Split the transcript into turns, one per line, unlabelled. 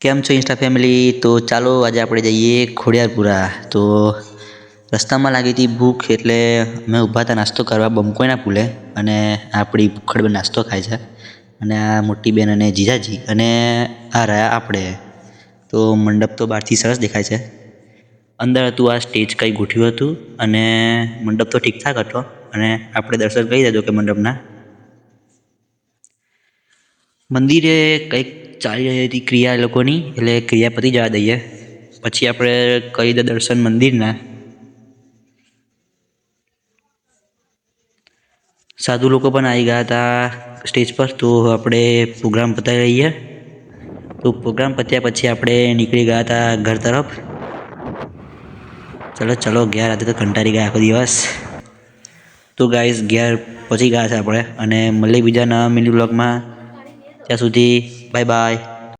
કેમ છો Insta family? તો ચાલો આજે આપણે જઈએ ખોડિયારપુરા. તો રસ્તામાં લાગી હતી ભૂખ એટલે અમે ઊભા હતા નાસ્તો કરવા બંકોઈના પુલે, અને આપણી ભૂખડ નાસ્તો ખાય છે, અને આ મોટી બેન અને જીજાજી, અને આ રહ્યા આપણે. તો મંડપ તો બહારથી સરસ દેખાય છે, અંદર હતું આ સ્ટેજ કંઈ ગોઠવ્યું હતું, અને મંડપ તો ઠીકઠાક હતો, અને આપણે દર્શન કરી દેજો કે મંડપના મંદિરે કંઈક ચાલી રહી હતી ક્રિયા એ લોકોની, એટલે ક્રિયા પતી જવા દઈએ પછી આપણે કરી દે દર્શન મંદિરના. સાધુ લોકો પણ આવી ગયા હતા સ્ટેજ પર, તો આપણે પ્રોગ્રામ પતાવી રહીએ. તો પ્રોગ્રામ પત્યા પછી આપણે નીકળી ગયા હતા ઘર તરફ. ચલો ઘેર, આજે તો કંટાળી ગયા આખો દિવસ. તો ગાઈસ ઘેર પહોંચી ગયા છે આપણે, અને મળીએ બીજા નવા મિની વ્લોગમાં. ત્યાં સુધી બાય બાય.